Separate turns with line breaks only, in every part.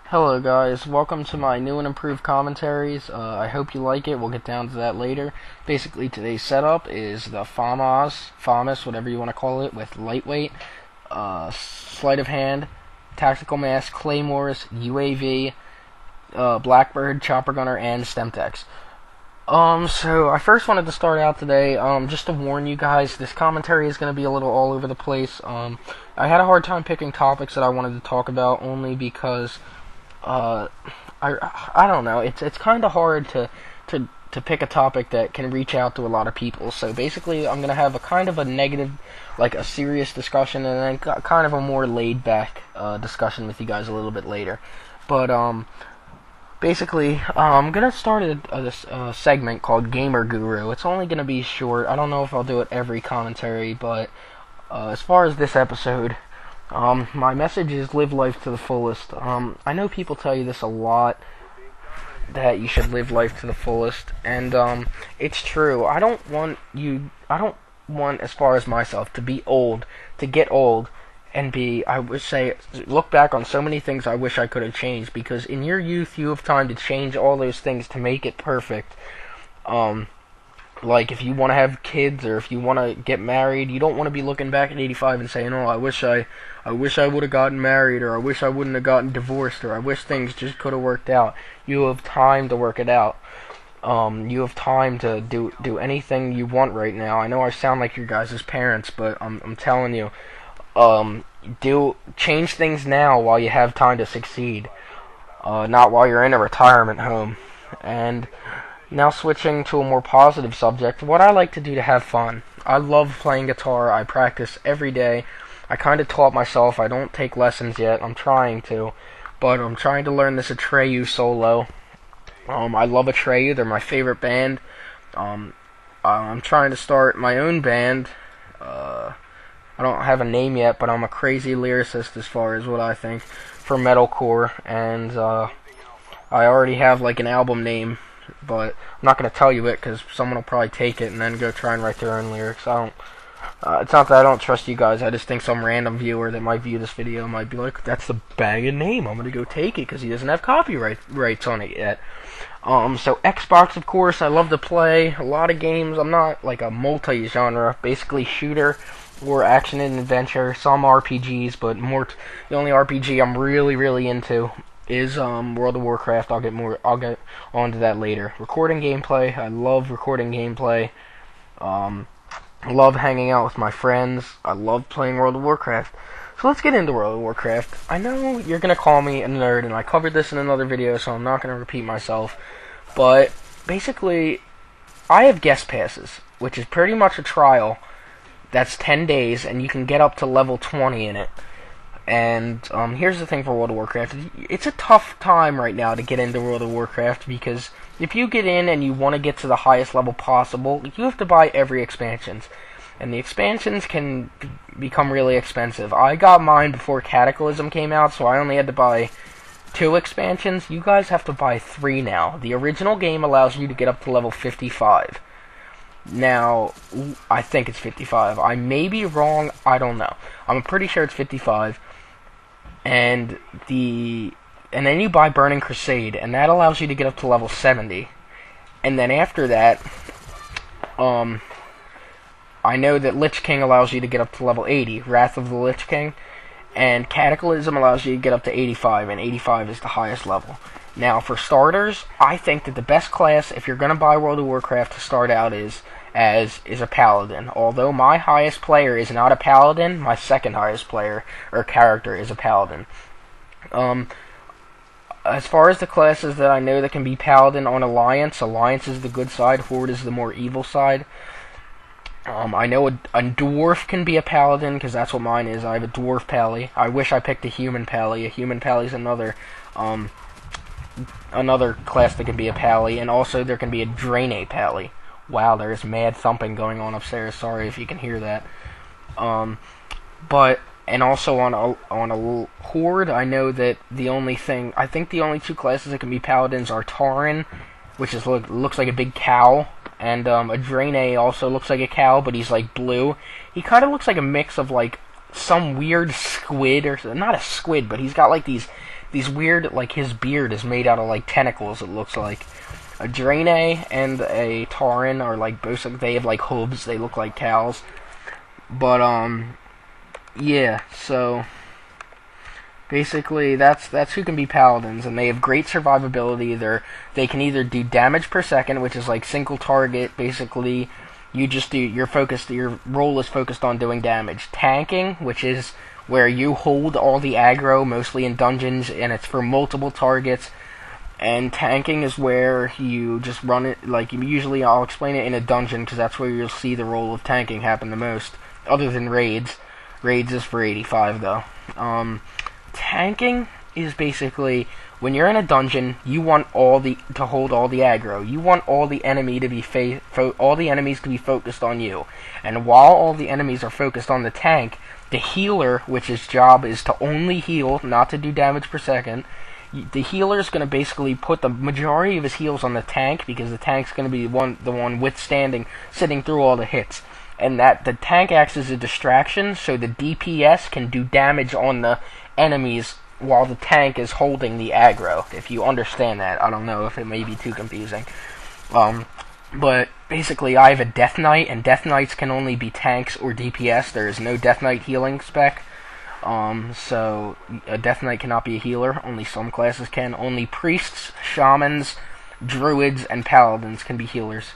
Hello guys, welcome to my new and improved commentaries. I hope you like it. We'll get down to that later. Basically, today's setup is the FAMAS, whatever you want to call it, with lightweight, sleight of hand, tactical mask, claymores, UAV, Blackbird, chopper gunner, and Stemtex. So I first wanted to start out today, just to warn you guys, this commentary is going to be a little all over the place. I had a hard time picking topics that I wanted to talk about, only because I don't know. It's kind of hard to pick a topic that can reach out to a lot of people. So basically, I'm gonna have a kind of a negative, like a serious discussion, and then kind of a more laid back discussion with you guys a little bit later. But basically, I'm gonna start this segment called Gamer Guru. It's only gonna be short. I don't know if I'll do it every commentary, but as far as this episode. My message is live life to the fullest. I know people tell you this a lot, that you should live life to the fullest, and it's true. I don't want, as far as myself, to be old, to get old, and look back on so many things I wish I could have changed, because in your youth you have time to change all those things to make it perfect. Like, if you want to have kids, or if you want to get married, you don't want to be looking back at 85 and saying, oh, I wish I would have gotten married, or I wish I wouldn't have gotten divorced, or I wish things just could have worked out. You have time to work it out. You have time to do anything you want right now. I know I sound like your guys' parents, but I'm telling you, change things now while you have time to succeed, not while you're in a retirement home. And now switching to a more positive subject, what I like to do to have fun. I love playing guitar. I practice every day. I kind of taught myself. I don't take lessons yet. I'm trying to. But I'm trying to learn this Atreyu solo. I love Atreyu. They're my favorite band. I'm trying to start my own band. I don't have a name yet, but I'm a crazy lyricist as far as what I think for metalcore. And I already have like an album name, but I'm not going to tell you it because someone will probably take it and then go try and write their own lyrics. It's not that I don't trust you guys. I just think some random viewer that might view this video might be like, that's the banging name. I'm going to go take it because he doesn't have copyright rights on it yet. So Xbox, of course, I love to play a lot of games. I'm not like a multi-genre, basically shooter or action and adventure, some RPGs, but the only RPG I'm really into is World of Warcraft. I'll get onto that later. Recording gameplay. I love recording gameplay. I love hanging out with my friends. I love playing World of Warcraft. So let's get into World of Warcraft. I know you're gonna call me a nerd, and I covered this in another video, so I'm not gonna repeat myself. But basically, I have guest passes, which is pretty much a trial. That's 10 days, and you can get up to level 20 in it. And here's the thing for World of Warcraft. It's a tough time right now to get into World of Warcraft, because if you get in and you want to get to the highest level possible, you have to buy every expansions. And the expansions can become really expensive. I got mine before Cataclysm came out, so I only had to buy 2 expansions. You guys have to buy 3 now. The original game allows you to get up to level 55. Now, I think it's 55. I may be wrong. I don't know. I'm pretty sure it's 55. And then you buy Burning Crusade, and that allows you to get up to level 70. And then after that, I know that Lich King allows you to get up to level 80, Wrath of the Lich King, and Cataclysm allows you to get up to 85, and 85 is the highest level. Now, for starters, I think that the best class, if you're going to buy World of Warcraft to start out, is a Paladin. Although my highest player is not a Paladin, my second highest player, or character, is a Paladin. As far as the classes that I know that can be Paladin on Alliance is the good side, Horde is the more evil side. I know a Dwarf can be a Paladin, because that's what mine is. I have a Dwarf Pally. I wish I picked a Human Pally. A Human Pally is another class that can be a Pally, and also there can be a Draenei Pally. Wow, there's mad thumping going on upstairs. Sorry if you can hear that. And also on a Horde, I know that I think the only 2 classes that can be Paladins are Tauren, which looks like a big cow, and a Draenei also looks like a cow, but he's like blue. He kind of looks like a mix of like some weird squid, or not a squid, but he's got like these these weird, like, his beard is made out of, like, tentacles, it looks like. A Draenei and a Tauren are, like, both, they have, like, hooves, they look like cows. But, yeah, so basically, that's who can be paladins, and they have great survivability. They can either do damage per second, which is like single target. Basically, you just do your role is focused on doing damage. Tanking, which is where you hold all the aggro, mostly in dungeons, and it's for multiple targets. And tanking is where you just run it, like, usually I'll explain it in a dungeon, because that's where you'll see the role of tanking happen the most, other than raids. Raids is for 85, though. Tanking is basically, when you're in a dungeon, you want to hold all the aggro. You want all the enemies to be focused on you. And while all the enemies are focused on the tank, the healer, which his job is to only heal, not to do damage per second, the healer is going to basically put the majority of his heals on the tank, because the tank's going to be the one sitting through all the hits. And that the tank acts as a distraction, so the DPS can do damage on the enemies while the tank is holding the aggro. If you understand that, I don't know if it may be too confusing. But basically, I have a Death Knight, and Death Knights can only be tanks or DPS. There is no Death Knight healing spec. So a Death Knight cannot be a healer. Only some classes can. Only priests, shamans, druids, and paladins can be healers.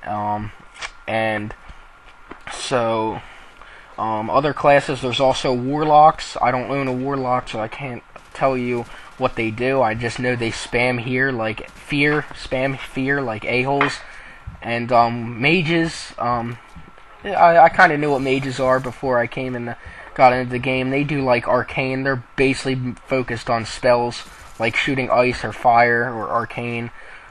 And so, other classes, there's also warlocks. I don't own a warlock, so I can't tell you what they do. I just know they spam fear like a-holes. And mages, I kind of knew what mages are before I got into the game. They do like arcane. They're basically focused on spells like shooting ice or fire or arcane.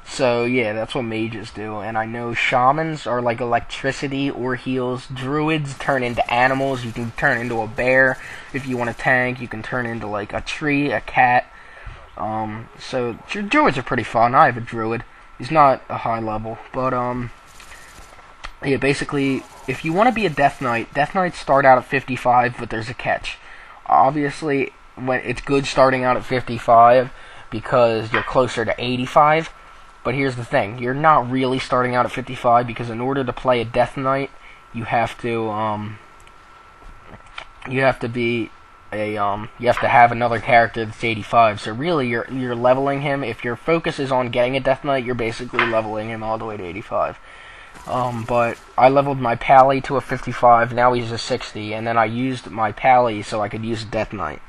So yeah, that's what mages do. And I know shamans are like electricity or heals. Druids turn into animals. You can turn into a bear if you want to tank. You can turn into like a tree, a cat. So druids are pretty fun. I have a druid. He's not a high level, but yeah, basically, if you want to be a Death Knights start out at 55, but there's a catch. Obviously, when it's good starting out at 55 because you're closer to 85. But here's the thing: you're not really starting out at 55, because in order to play a Death Knight, you have to have another character that's 85. So really, you're leveling him. If your focus is on getting a Death Knight, you're basically leveling him all the way to 85. But I leveled my Pally to a 55. Now he's a 60, and then I used my Pally so I could use Death Knight.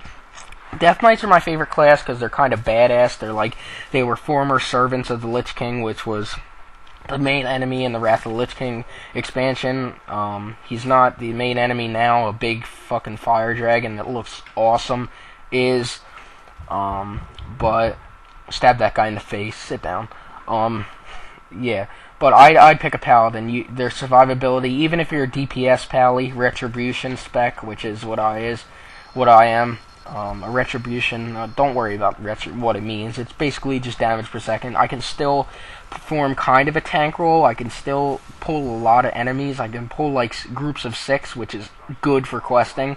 Death Knights are my favorite class because they're kind of badass. They were former servants of the Lich King, which was the main enemy in the Wrath of the Lich King expansion. He's not the main enemy now. A big fucking fire dragon that looks awesome is, but stab that guy in the face. Sit down. Yeah. But I'd pick a paladin. Their survivability, even if you're a DPS pally, retribution spec, which is what I am. A retribution, don't worry about what it means. It's basically just damage per second. I can still perform kind of a tank role. I can still pull a lot of enemies. I can pull like groups of 6, which is good for questing.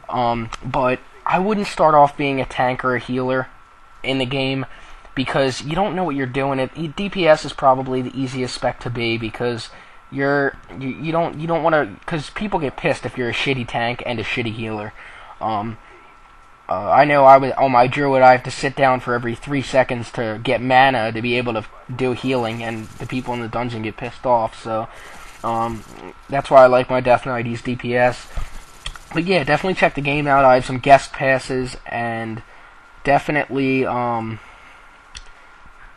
But I wouldn't start off being a tank or a healer in the game, because you don't know what you're doing. DPS is probably the easiest spec to be, because you don't want to, because people get pissed if you're a shitty tank and a shitty healer. I know on my druid I have to sit down for every 3 seconds to get mana to be able to do healing, and the people in the dungeon get pissed off. So that's why I like my Death Knight. He's DPS. But yeah, definitely check the game out. I have some guest passes, and definitely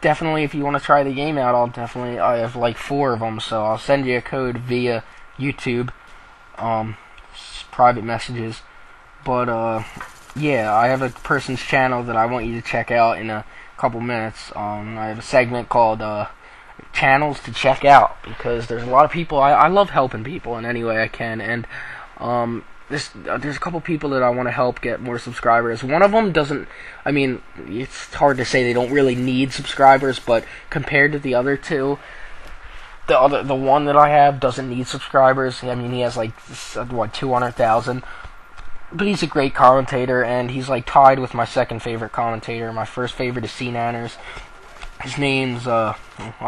if you want to try the game out, I have like 4 of them, so I'll send you a code via YouTube, private messages. But yeah, I have a person's channel that I want you to check out in a couple minutes. I have a segment called Channels to Check Out, because there's a lot of people. I love helping people in any way I can, and there's a couple people that I want to help get more subscribers. One of them doesn't. I mean, it's hard to say they don't really need subscribers, but compared to the other two, the one that I have doesn't need subscribers. I mean, he has like 200,000. But he's a great commentator, and he's like tied with my second favorite commentator. My first favorite is C Nanners. His name's I'll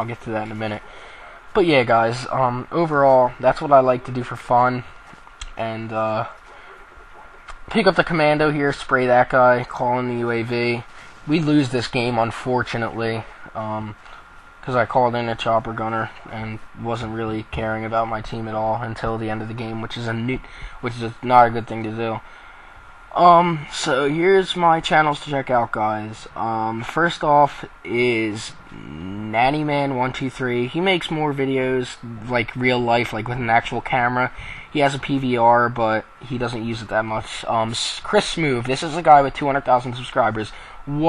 get to that in a minute. But yeah, guys, overall, that's what I like to do for fun. And pick up the commando here, spray that guy, call in the UAV. We lose this game, unfortunately, because I called in a chopper gunner and wasn't really caring about my team at all until the end of the game, which is not a good thing to do. So here's my channels to check out, guys. First off is Nannyman123. He makes more videos like real life, like with an actual camera. He has a PVR, but he doesn't use it that much. Chris Smooth. This is a guy with 200,000 subscribers.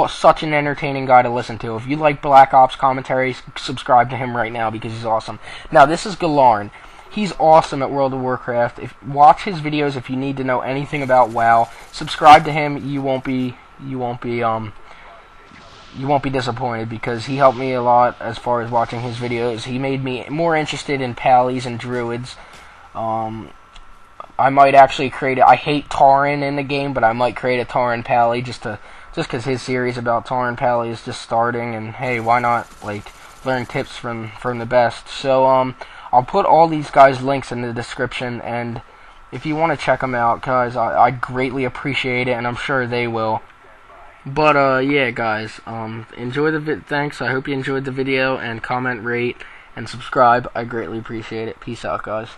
Such an entertaining guy to listen to. If you like Black Ops commentary, subscribe to him right now because he's awesome. Now this is Galarn. He's awesome at World of Warcraft. Watch his videos if you need to know anything about WoW. Subscribe to him. You won't be disappointed because he helped me a lot as far as watching his videos. He made me more interested in pallies and druids. I might actually create I hate Tauren in the game, but I might create a Tauren pally just because his series about Tauren pally is just starting, and hey, why not like learn tips from the best. So I'll put all these guys' links in the description, and if you want to check them out, guys, I greatly appreciate it, and I'm sure they will. But yeah, guys, enjoy the thanks. I hope you enjoyed the video, and comment, rate, and subscribe. I greatly appreciate it. Peace out, guys.